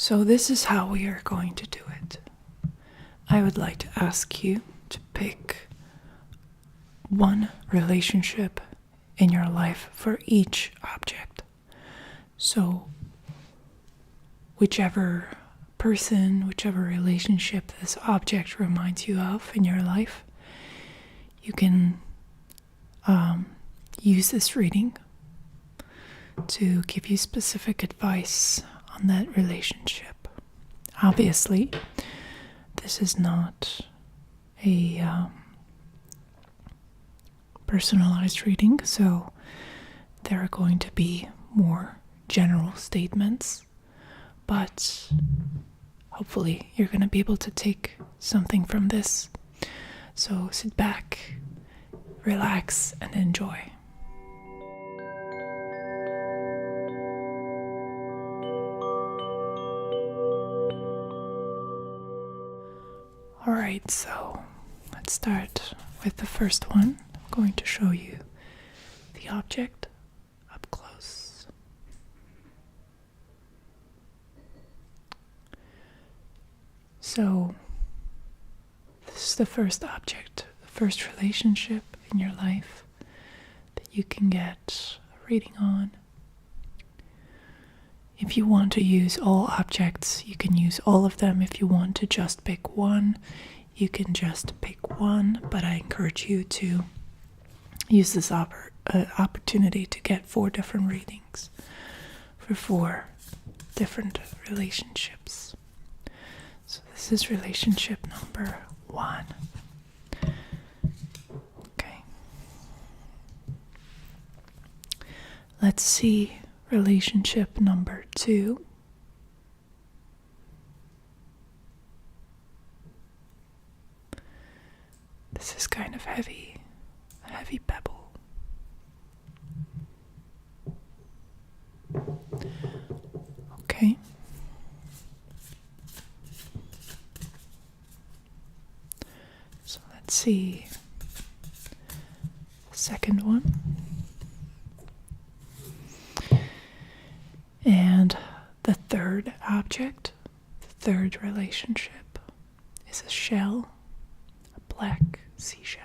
So this is how we are going to do it. I would like to ask you to pick one relationship in your life for each object. So whichever person, whichever relationship this object reminds you of in your life, you can use this reading to give you specific advice on that relationship. Obviously, this is not a personalized reading, so there are going to be more general statements, but hopefully you're going to be able to take something from this. So sit back, relax, and enjoy. Alright, so let's start with the first one. I'm going to show you the object up close. So, this is the first object, the first relationship in your life that you can get a reading on. If you want to use all objects, you can use all of them. If you want to just pick one, you can just pick one, but I encourage you to use this opportunity to get 4 different readings for 4 different relationships. So this is relationship number 1. Okay. Let's see relationship number 2. This is kind of heavy, a heavy pebble. Okay. So let's see the second one. And the third object, the third relationship, is a shell, a black seashell.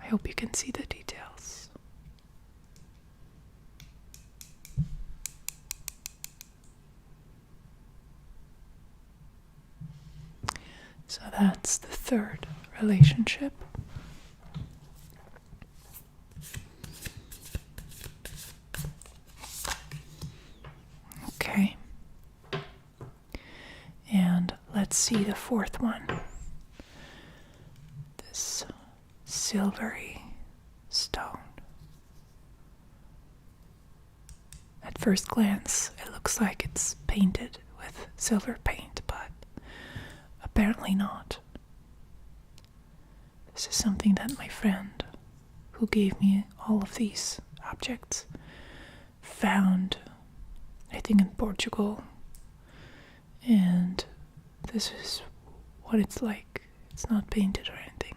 I hope you can see the details. So that's the third relationship. Okay. And let's see the fourth one. This silvery stone. At first glance, it looks like it's painted with silver paint, but apparently not. This is something that my friend, who gave me all of these objects, found, I think, in Portugal. And this is what it's like. It's not painted or anything.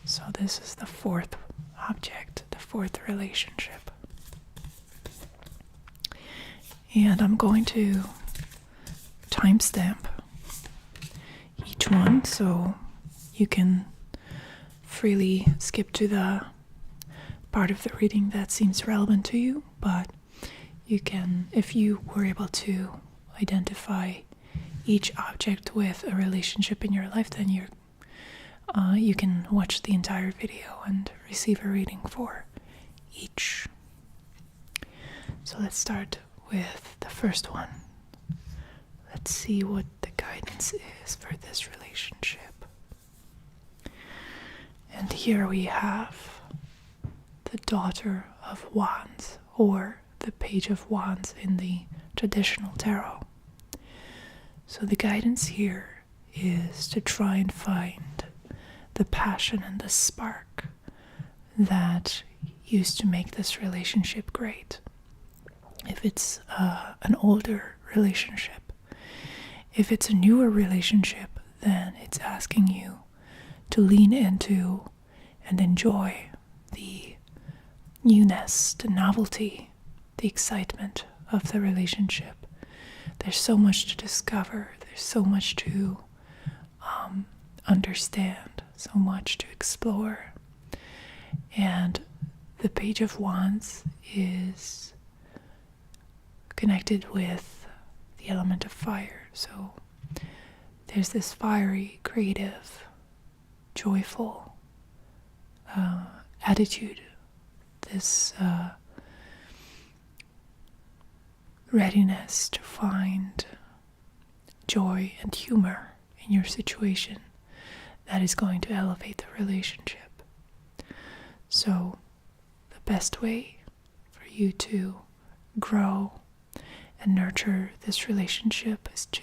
So this is the fourth object, the fourth relationship. And I'm going to timestamp each one so you can freely skip to the part of the reading that seems relevant to you, but you can, if you were able to identify each object with a relationship in your life, then you can watch the entire video and receive a reading for each. So let's start with the first one. Let's see what the guidance is for this relationship. And here we have the Daughter of Wands, or the Page of Wands in the traditional tarot. So the guidance here is to try and find the passion and the spark that used to make this relationship great. If it's an older relationship, if it's a newer relationship, then it's asking you to lean into and enjoy the newness, the novelty, the excitement of the relationship. There's so much to discover, there's so much to understand, so much to explore. And the Page of Wands is connected with the element of fire. So there's this fiery, creative, joyful attitude, this readiness to find joy and humor in your situation that is going to elevate the relationship. So the best way for you to grow and nurture this relationship is to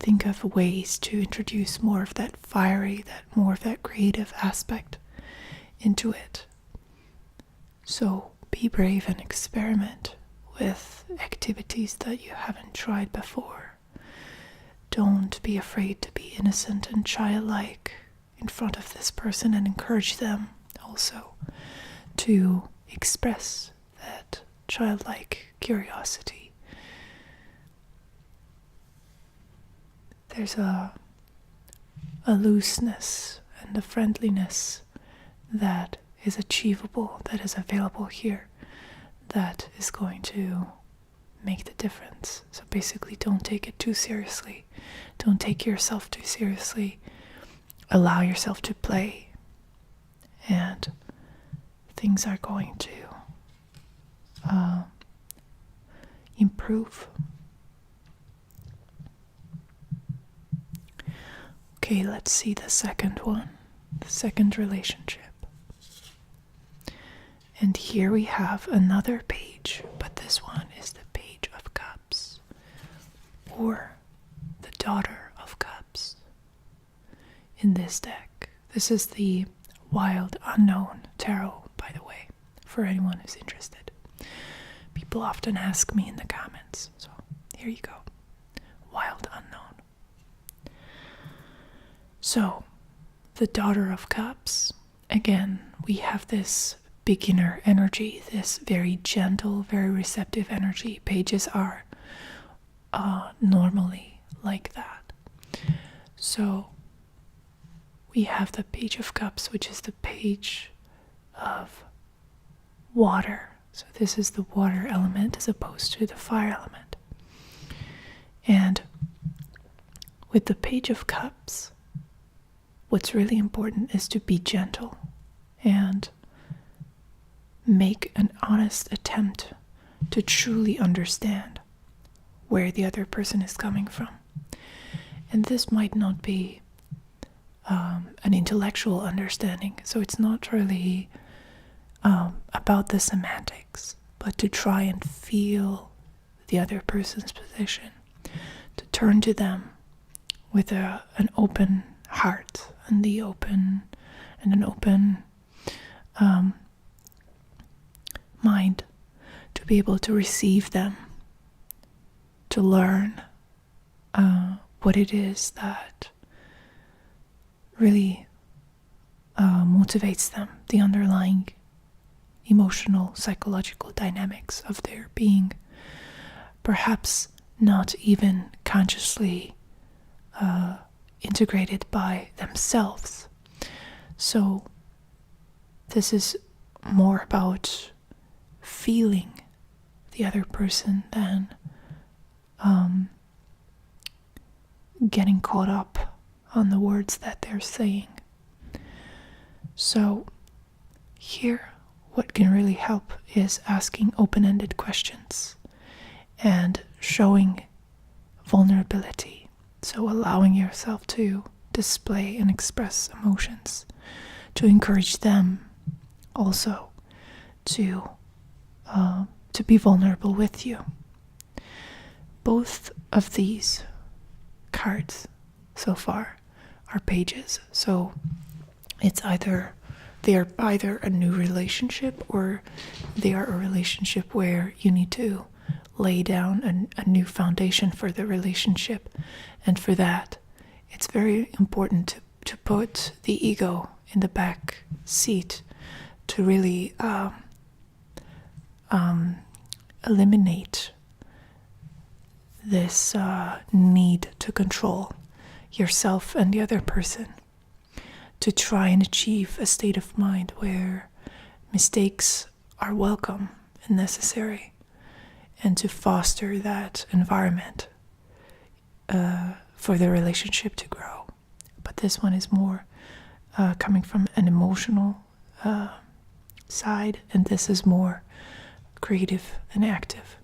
think of ways to introduce more of that fiery, more of that creative aspect into it. So be brave and experiment with activities that you haven't tried before. Don't be afraid to be innocent and childlike in front of this person, and encourage them also to express that childlike curiosity. There's a looseness and a friendliness that is achievable, that is available here, that is going to make the difference. So basically, don't take it too seriously. Don't take yourself too seriously. Allow yourself to play, and things are going to improve. Okay, let's see the second one, the second relationship. And here we have another page, but this one is the Page of Cups, or the Daughter of Cups in this deck. This is the Wild Unknown Tarot, by the way, for anyone who's interested. People often ask me in the comments, so here you go. Wild Unknown. So, the Daughter of Cups, again, we have this beginner energy, this very gentle, very receptive energy. Pages are normally like that. So, we have the Page of Cups, which is the page of water. So this is the water element as opposed to the fire element. And with the Page of Cups, what's really important is to be gentle and make an honest attempt to truly understand where the other person is coming from. And this might not be an intellectual understanding, so it's not really about the semantics, but to try and feel the other person's position, to turn to them with an open heart and an open mind, to be able to receive them, to learn what it is that really motivates them, the underlying emotional, psychological dynamics of their being, perhaps not even consciously integrated by themselves. So this is more about feeling the other person than getting caught up on the words that they're saying. So here, what can really help is asking open-ended questions and showing vulnerability. So allowing yourself to display and express emotions, to encourage them also to be vulnerable with you. Both of these cards so far are pages, so they are either a new relationship or they are a relationship where you need to lay down a new foundation for the relationship. And for that, it's very important to put the ego in the back seat, to really eliminate this need to control yourself and the other person, to try and achieve a state of mind where mistakes are welcome and necessary, and to foster that environment for the relationship to grow. But this one is more coming from an emotional side, and this is more creative and active.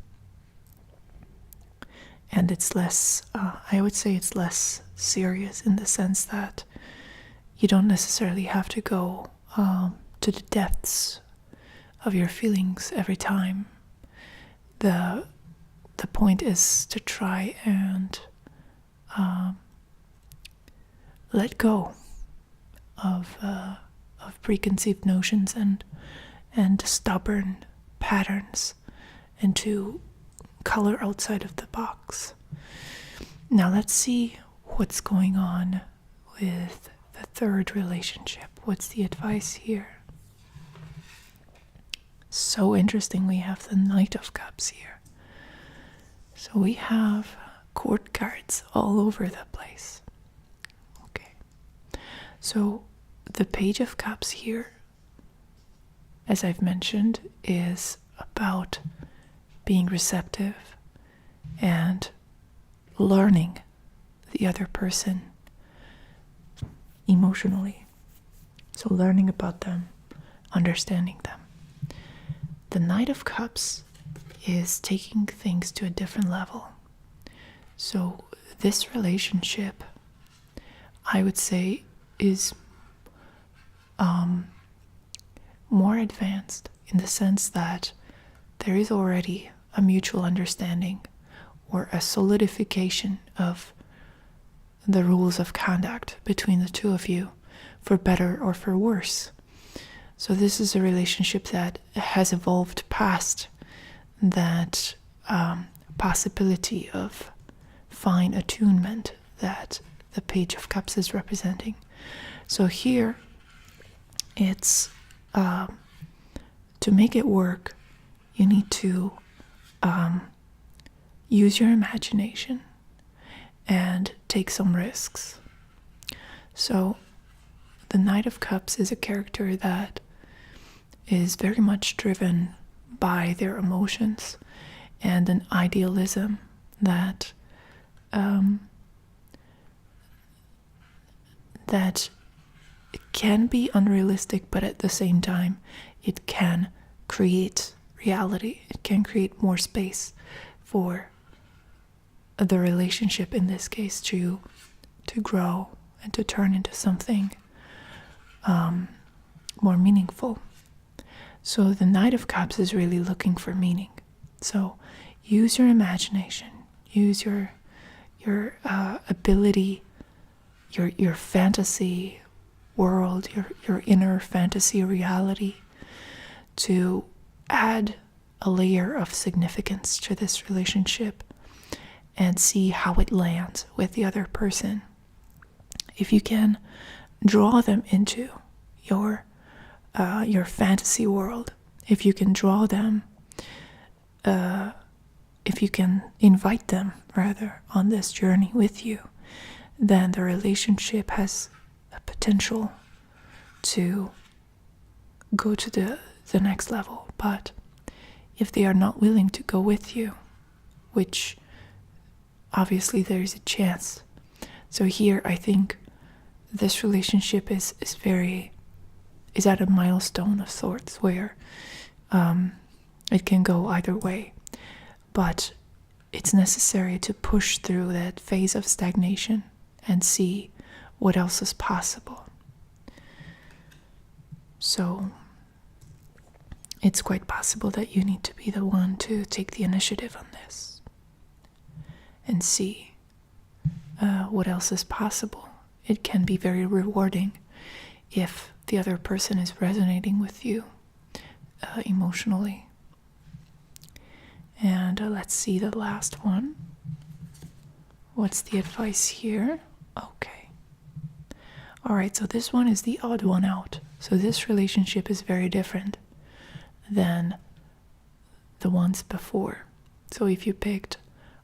And it's less, I would say it's less serious in the sense that you don't necessarily have to go to the depths of your feelings every time. The point is to try and let go of preconceived notions and stubborn patterns, and to color outside of the box. Now let's see what's going on with the third relationship. What's the advice here? So interesting, we have the Knight of Cups here. So we have court cards all over the place. Okay. So the Page of Cups here, as I've mentioned, is about being receptive and learning the other person emotionally. So learning about them, understanding them. The Knight of Cups is taking things to a different level. So this relationship, I would say, is more advanced in the sense that there is already a mutual understanding or a solidification of the rules of conduct between the two of you, for better or for worse. So this is a relationship that has evolved past that possibility of fine attunement that the Page of Cups is representing. So here it's to make it work, you need to use your imagination and take some risks. So the Knight of Cups is a character that is very much driven by their emotions and an idealism that that can be unrealistic, but at the same time it can create reality. It can create more space for the relationship, in this case, to grow and to turn into something more meaningful. So the Knight of Cups is really looking for meaning. So use your imagination, use your ability, your fantasy world, your inner fantasy reality, to add a layer of significance to this relationship and see how it lands with the other person. If you can draw them into your fantasy world, if you can draw them, if you can invite them rather on this journey with you, then the relationship has a potential to go to the next level. But if they are not willing to go with you, which obviously there is a chance. So here I think this relationship is at a milestone of sorts where it can go either way. But it's necessary to push through that phase of stagnation and see what else is possible. So it's quite possible that you need to be the one to take the initiative on this and see what else is possible. It can be very rewarding if the other person is resonating with you emotionally. And let's see the last one. What's the advice here? Okay. All right, so this one is the odd one out. So this relationship is very different than the ones before. So if you picked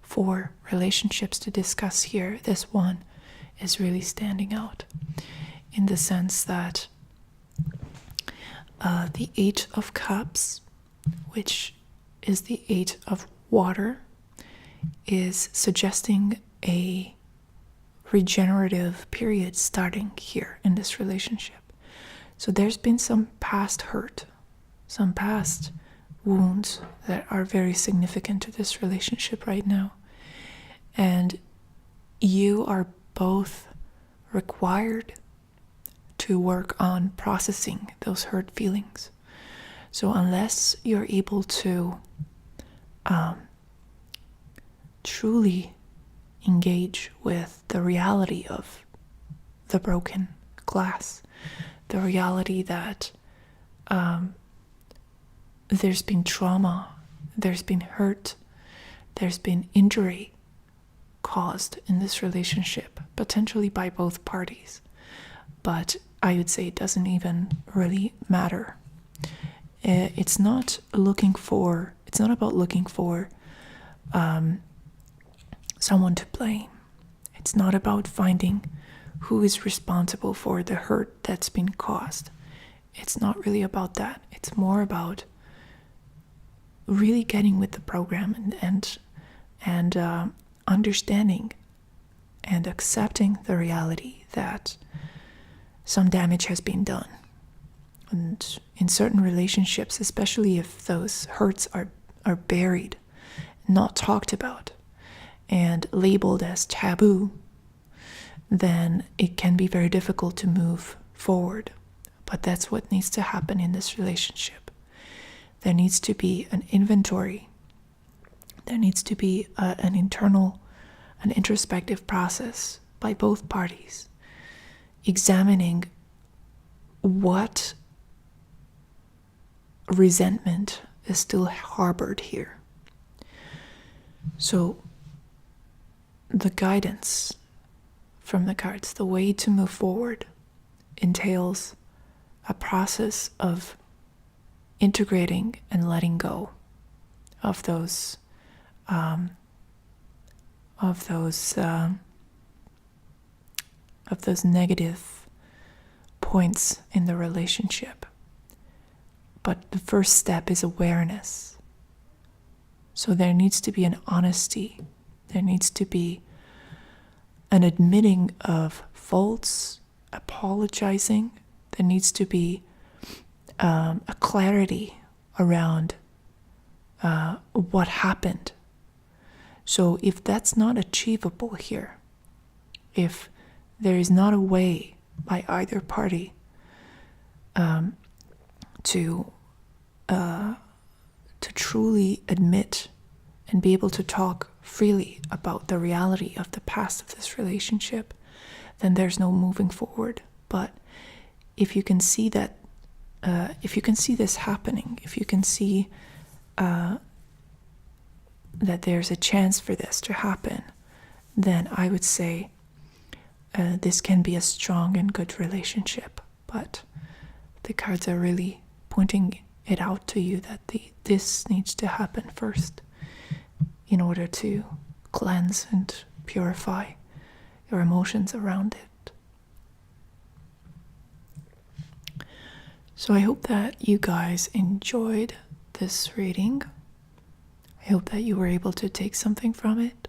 4 relationships to discuss here, this one is really standing out in the sense that the 8 of Cups, which is the 8 of water, is suggesting a regenerative period starting here in this relationship. So there's been some past hurt, some past wounds that are very significant to this relationship right now. And you are both required to work on processing those hurt feelings. So unless you're able to truly engage with the reality of the broken glass, the reality that there's been trauma, there's been hurt, there's been injury caused in this relationship, potentially by both parties. But I would say it doesn't even really matter. It's not about looking for someone to blame. It's not about finding who is responsible for the hurt that's been caused. It's not really about that. It's more about really getting with the program and understanding and accepting the reality that some damage has been done. And in certain relationships, especially if those hurts are buried, not talked about, and labeled as taboo, then it can be very difficult to move forward. But that's what needs to happen in this relationship. There needs to be an inventory. There needs to be an introspective process by both parties, examining what resentment is still harbored here. So the guidance from the cards, the way to move forward, entails a process of integrating and letting go of those negative points in the relationship. But the first step is awareness. So there needs to be an honesty. There needs to be an admitting of faults, apologizing. There needs to be a clarity around what happened. So if that's not achievable here, if there is not a way by either party to truly admit and be able to talk freely about the reality of the past of this relationship, then there's no moving forward. But if you can see that, if you can see this happening, if you can see that there's a chance for this to happen, then I would say this can be a strong and good relationship. But the cards are really pointing it out to you that this needs to happen first in order to cleanse and purify your emotions around it. So I hope that you guys enjoyed this reading. I hope that you were able to take something from it.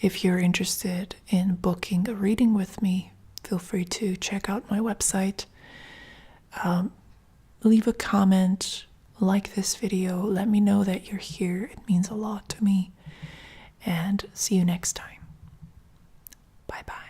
If you're interested in booking a reading with me, feel free to check out my website. Leave a comment, like this video, let me know that you're here. It means a lot to me. And see you next time. Bye-bye.